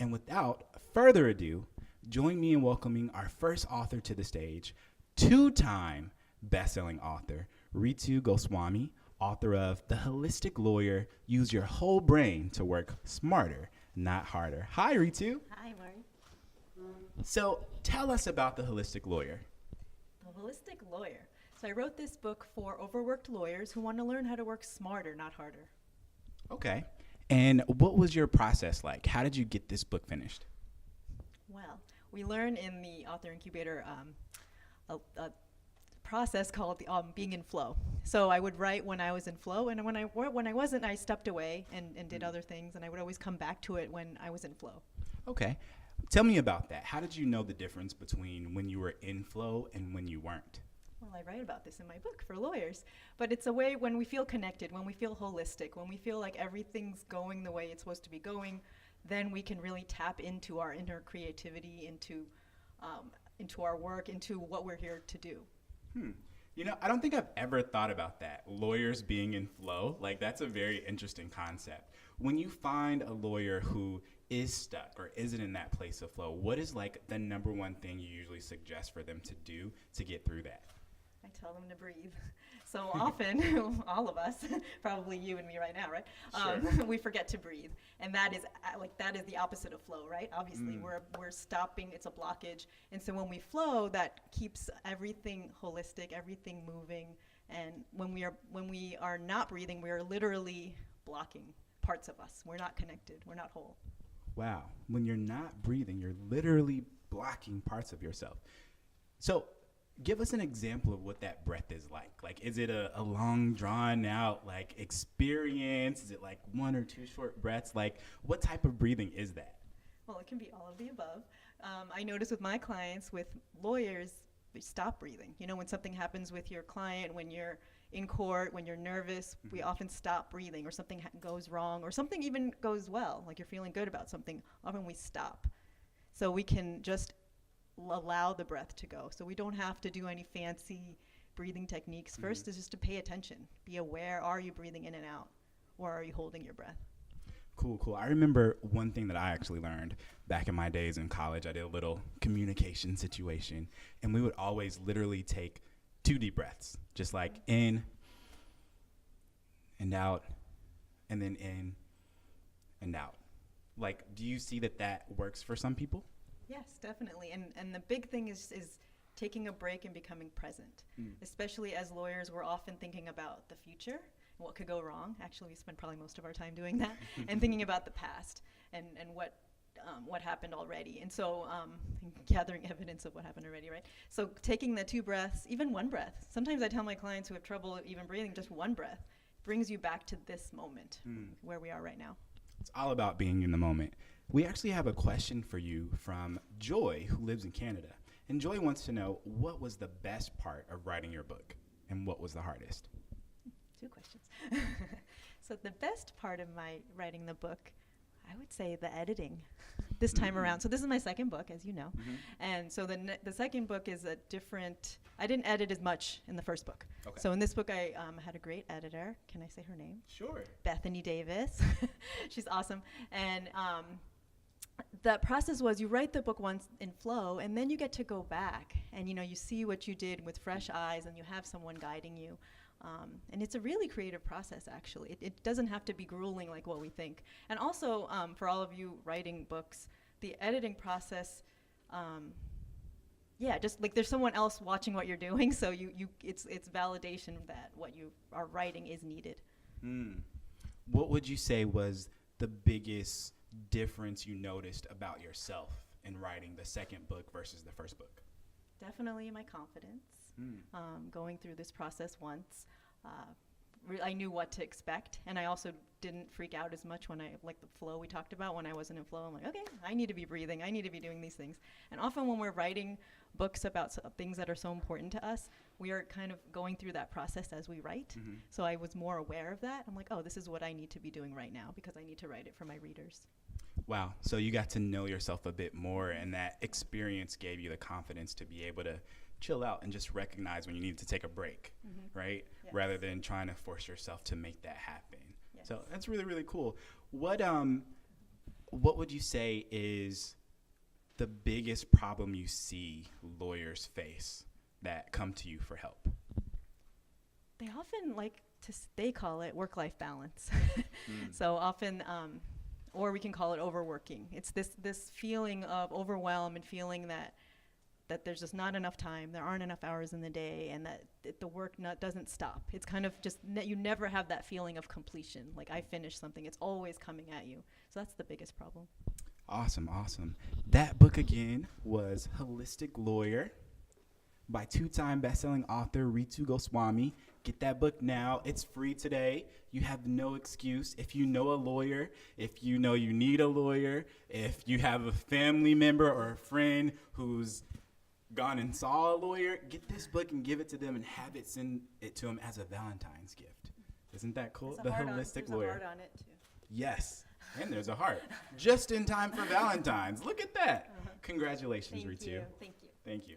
And without further ado, join me in welcoming our first author to the stage, two-time best-selling author, Ritu Goswamy, author of The Holistic Lawyer, Use Your Whole Brain to Work Smarter, Not Harder. Hi, Ritu. Hi, Mark. So tell us about The Holistic Lawyer. The Holistic Lawyer. So I wrote this book for overworked lawyers who want to learn how to work smarter, not harder. Okay. And what was your process like? How did you get this book finished? Well, we learn in the author incubator a process called being in flow. So I would write when I was in flow, and when I wasn't, I stepped away and did other things, and I would always come back to it when I was in flow. Okay. Tell me about that. How did you know the difference between when you were in flow and when you weren't? Well, I write about this in my book for lawyers, but it's a way when we feel connected, when we feel holistic, when we feel like everything's going the way it's supposed to be going, then we can really tap into our inner creativity, into our work, into what we're here to do. You know, I don't think I've ever thought about that. Lawyers being in flow, like that's a very interesting concept. When you find a lawyer who is stuck or isn't in that place of flow, what is like the number one thing you usually suggest for them to do to get through that? I tell them to breathe. So often, all of us, probably you and me right now, right? Sure. We forget to breathe, and that is the opposite of flow, right? Obviously, we're stopping. It's a blockage, and so when we flow, that keeps everything holistic, everything moving. And when we are not breathing, we are literally blocking parts of us. We're not connected. We're not whole. Wow. When you're not breathing, you're literally blocking parts of yourself. So give us an example of what that breath is like. Like, is it a long, drawn out, like, experience? Is it like one or two short breaths? Like, what type of breathing is that? Well, it can be all of the above. I notice with my clients, with lawyers, we stop breathing. You know, when something happens with your client, when you're in court, when you're nervous, we often stop breathing, or something goes wrong, or something even goes well, like you're feeling good about something. Often we stop. So we can just allow the breath to go. So we don't have to do any fancy breathing techniques. First is just to pay attention. Be aware, are you breathing in and out, or are you holding your breath? Cool. I remember one thing that I actually learned back in my days in college. I did a little communication situation, and we would always literally take 2 deep breaths, just like in and out, and then in and out. Like, do you see that works for some people? Yes, definitely. And the big thing is taking a break and becoming present. Especially as lawyers, we're often thinking about the future and what could go wrong. Actually, we spend probably most of our time doing that and thinking about the past and what happened already. And so gathering evidence of what happened already, right? So taking the 2 breaths, even 1 breath. Sometimes I tell my clients who have trouble even breathing, just 1 breath brings you back to this moment where we are right now. It's all about being in the moment. We actually have a question for you from Joy, who lives in Canada. And Joy wants to know, what was the best part of writing your book, and what was the hardest? 2 questions. So the best part of my writing the book, I would say the editing this time around. So this is my second book, as you know. And so the second book is a different, I didn't edit as much in the first book. Okay. So in this book, I had a great editor. Can I say her name? Sure. Bethany Davis. She's awesome. And that process was you write the book once in flow, and then you get to go back and you see what you did with fresh eyes, and you have someone guiding you. And it's a really creative process, actually. It doesn't have to be grueling like what we think. And also, for all of you writing books, the editing process, just like there's someone else watching what you're doing, so it's validation that what you are writing is needed. What would you say was the biggest difference you noticed about yourself in writing the second book versus the first book? Definitely my confidence. Going through this process once, I knew what to expect, and I also didn't freak out as much when like the flow we talked about. When I wasn't in flow, I'm like, okay, I need to be breathing, I need to be doing these things. And often when we're writing books about things that are so important to us, we are kind of going through that process as we write. So I was more aware of that. I'm like, oh, this is what I need to be doing right now, because I need to write it for my readers. Wow. So you got to know yourself a bit more, and that experience gave you the confidence to be able to chill out and just recognize when you need to take a break, right? Yes. Rather than trying to force yourself to make that happen. Yes. So that's really, really cool. What what would you say is the biggest problem you see lawyers face that come to you for help? They often they call it work-life balance. So often, or we can call it overworking. It's this feeling of overwhelm and feeling that there's just not enough time, there aren't enough hours in the day, and that the work doesn't stop. It's kind of just, you never have that feeling of completion, like I finished something. It's always coming at you. So that's the biggest problem. Awesome, awesome. That book again was Holistic Lawyer by two-time best-selling author Ritu Goswamy. Get that book now. It's free today. You have no excuse. If you know a lawyer, if you know you need a lawyer, if you have a family member or a friend who's gone and saw a lawyer, get this book and give it to them and have it send it to them as a Valentine's gift. Isn't that cool? The Holistic Lawyer. There's a heart on it too. Yes, and there's a heart. Just in time for Valentine's. Look at that. Congratulations, Ritu. Thank you. Thank you.